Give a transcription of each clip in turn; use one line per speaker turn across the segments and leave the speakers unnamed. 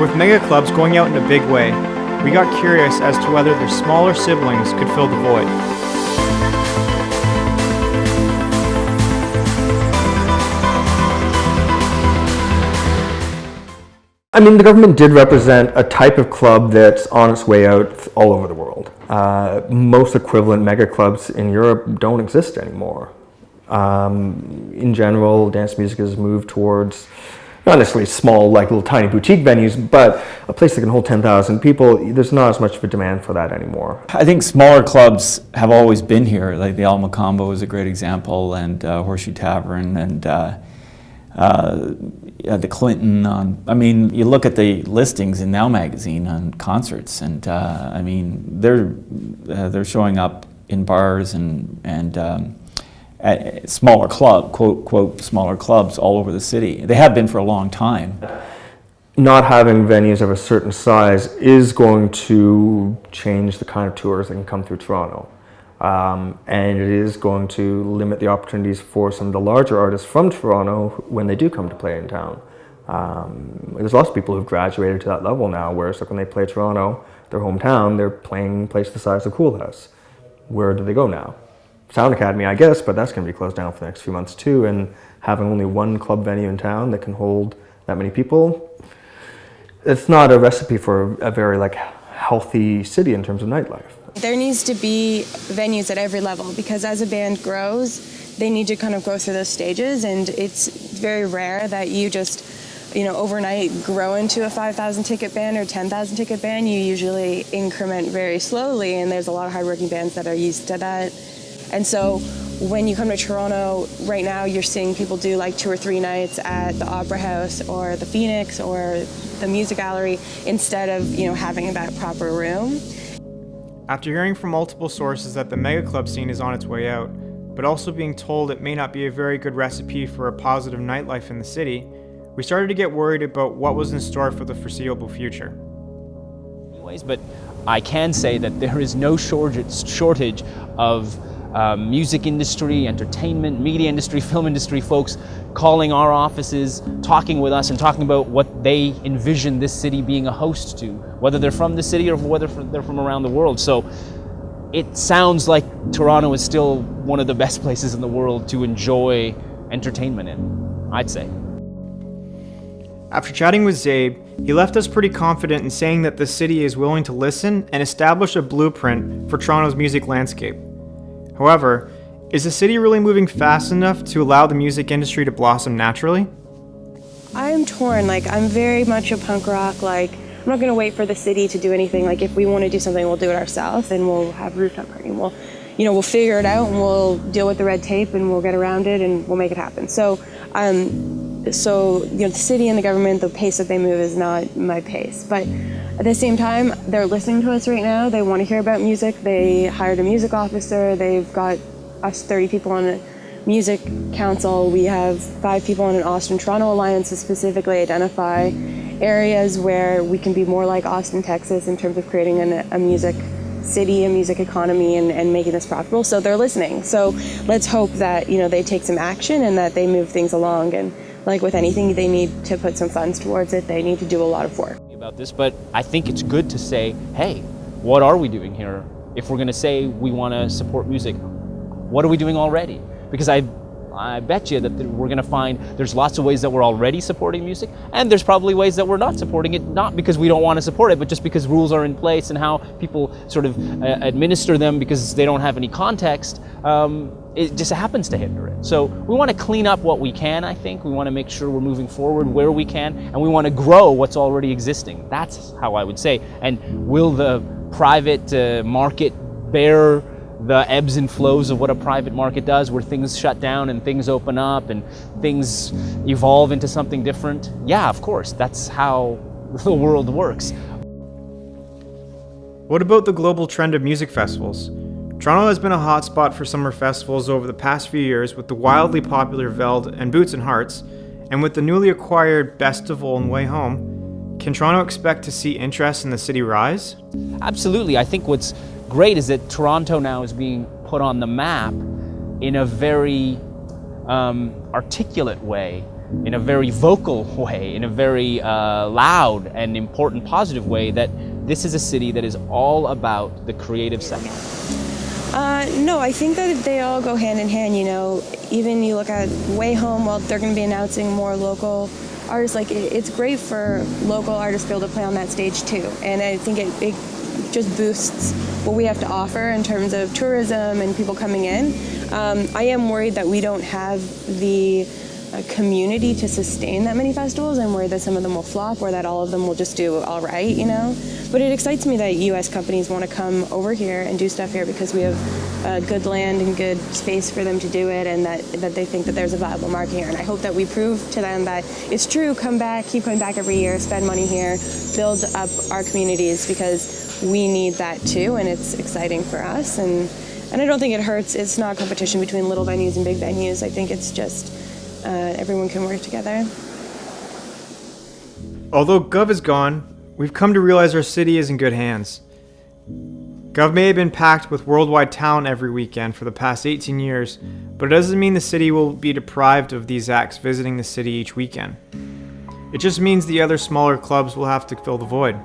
With mega clubs going out in a big way, we got curious as to whether their smaller siblings could fill the void.
I mean, the government did represent a type of club that's on its way out all over the world. Most equivalent mega clubs in Europe don't exist anymore. In general, dance music has moved towards not necessarily small, like little tiny boutique venues, but a place that can hold 10,000 people. There's not as much of a demand for that anymore.
I think smaller clubs have always been here, like the Alma Combo is a great example, and Horseshoe Tavern, and the Clinton. I mean, you look at the listings in Now Magazine on concerts, and I mean, they're showing up in bars and at smaller quote smaller clubs all over the city. They have been for a long time.
Not having venues of a certain size is going to change the kind of tours that can come through Toronto. And it is going to limit the opportunities for some of the larger artists from Toronto when they do come to play in town. There's lots of people who've graduated to that level now, whereas like when they play Toronto, their hometown, they're playing a place the size of Cool House. Where do they go now? Sound Academy, I guess, but that's going to be closed down for the next few months too, and having only one club venue in town that can hold that many people, it's not a recipe for a very like healthy city in terms of nightlife.
There needs to be venues at every level, because as a band grows, they need to kind of go through those stages, and it's very rare that you just, overnight grow into a 5,000 ticket band or 10,000 ticket band. You usually increment very slowly, and there's a lot of hardworking bands that are used to that. And so when you come to Toronto, right now you're seeing people do like 2 or 3 nights at the Opera House or the Phoenix or the Music Gallery instead of, having that proper room.
After hearing from multiple sources that the mega club scene is on its way out, but also being told it may not be a very good recipe for a positive nightlife in the city, we started to get worried about what was in store for the foreseeable future.
But I can say that there is no shortage of music industry, entertainment, media industry, film industry folks calling our offices, talking with us and talking about what they envision this city being a host to, whether they're from the city or whether they're from around the world. So it sounds like Toronto is still one of the best places in the world to enjoy entertainment in, I'd say.
After chatting with Zabe, he left us pretty confident in saying that the city is willing to listen and establish a blueprint for Toronto's music landscape. However, is the city really moving fast enough to allow the music industry to blossom naturally?
I'm torn. I'm very much a punk rock. I'm not going to wait for the city to do anything. If we want to do something, we'll do it ourselves, and we'll have rooftop party. We'll figure it out, and we'll deal with the red tape, and we'll get around it, and we'll make it happen. So the city and the government, the pace that they move is not my pace. But at the same time, they're listening to us right now. They want to hear about music. They hired a music officer. They've got us 30 people on a music council. We have 5 people on an Austin-Toronto alliance to specifically identify areas where we can be more like Austin, Texas in terms of creating a music city, a music economy, and making this profitable. So they're listening. So let's hope that they take some action and that they move things along. And like with anything, they need to put some funds towards it. They need to do a lot of work.
About this, but I think it's good to say, hey, what are we doing here? If we're going to say we want to support music, what are we doing already? Because I bet you that we're going to find there's lots of ways that we're already supporting music, and there's probably ways that we're not supporting it, not because we don't want to support it, but just because rules are in place and how people sort of administer them because they don't have any context. It just happens to hinder it. So we want to clean up what we can, I think. We want to make sure we're moving forward where we can, and we want to grow what's already existing. That's how I would say. And will the private market bear the ebbs and flows of what a private market does, where things shut down and things open up and things evolve into something different? Yeah, of course. That's how the world works.
What about the global trend of music festivals? Toronto has been a hotspot for summer festivals over the past few years with the wildly popular Veld and Boots and Hearts, and with the newly acquired Bestival and Way Home. Can Toronto expect to see interest in the city rise?
Absolutely. I think what's great is that Toronto now is being put on the map in a very articulate way in a very vocal way, in a very loud and important positive way, that this is a city that is all about the creative sector?
No, I think that they all go hand in hand, you know. Even you look at Way Home, well, they're going to be announcing more local artists. Like, it's great for local artists to be able to play on that stage too. And I think it just boosts what we have to offer in terms of tourism and people coming in. I am worried that we don't have the community to sustain that many festivals. I'm worried that some of them will flop or that all of them will just do all right, you know. But it excites me that U.S. companies want to come over here and do stuff here because we have good land and good space for them to do it, and that they think that there's a viable market here. And I hope that we prove to them that it's true. Come back, keep coming back every year, spend money here, build up our communities, because we need that too, and it's exciting for us. And I don't think it hurts. It's not a competition between little venues and big venues. I think it's just everyone can work together.
Although Gov is gone, we've come to realize our city is in good hands. Gov may have been packed with worldwide talent every weekend for the past 18 years, but it doesn't mean the city will be deprived of these acts visiting the city each weekend. It just means the other smaller clubs will have to fill the void.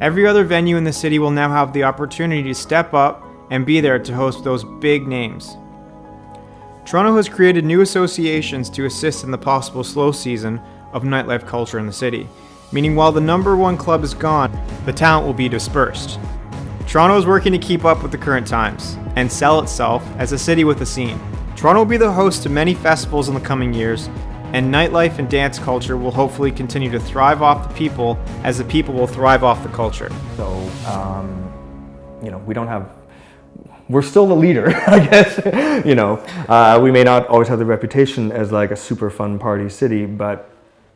Every other venue in the city will now have the opportunity to step up and be there to host those big names. Toronto has created new associations to assist in the possible slow season of nightlife culture in the city, meaning while the number one club is gone, the talent will be dispersed. Toronto is working to keep up with the current times and sell itself as a city with a scene. Toronto will be the host to many festivals in the coming years, and nightlife and dance culture will hopefully continue to thrive off the people as the people will thrive off the culture.
So, we're still the leader, I guess. We may not always have the reputation as like a super fun party city, but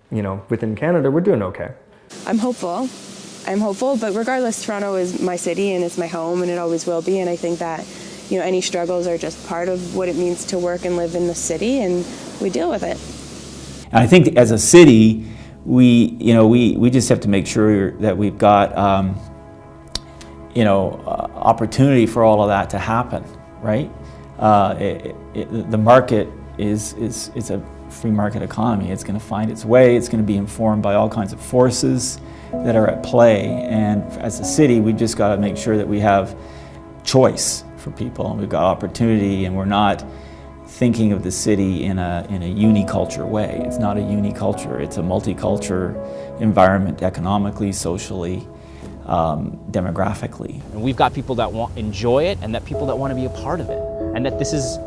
within Canada, we're doing okay.
I'm hopeful, but regardless, Toronto is my city and it's my home, and it always will be. And I think that, any struggles are just part of what it means to work and live in the city, and we deal with it.
And I think as a city, we just have to make sure that we've got opportunity for all of that to happen, right? The market is a free market economy. It's going to find its way. It's going to be informed by all kinds of forces that are at play. And as a city, we've just got to make sure that we have choice for people, and we've got opportunity, and we're not thinking of the city in a uniculture way. It's not a uniculture. It's a multicultural environment, economically, socially, demographically.
And we've got people that enjoy it, and that people that want to be a part of it, and that this is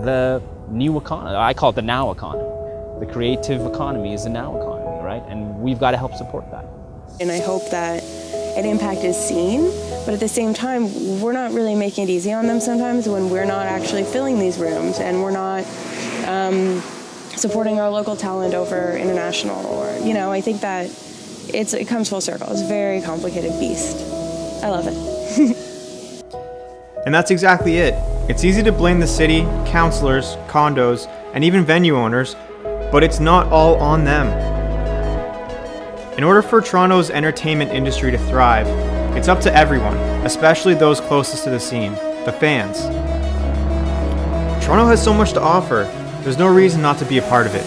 the new economy. I call it the now economy. The creative economy is the now economy, right? And we've got to help support that.
And I hope that an impact is seen, but at the same time, we're not really making it easy on them sometimes when we're not actually filling these rooms, and we're not supporting our local talent over international, or, I think that it comes full circle. It's a very complicated beast. I love it.
And that's exactly it. It's easy to blame the city, councillors, condos, and even venue owners, but it's not all on them. In order for Toronto's entertainment industry to thrive, it's up to everyone, especially those closest to the scene, the fans. Toronto has so much to offer, there's no reason not to be a part of it.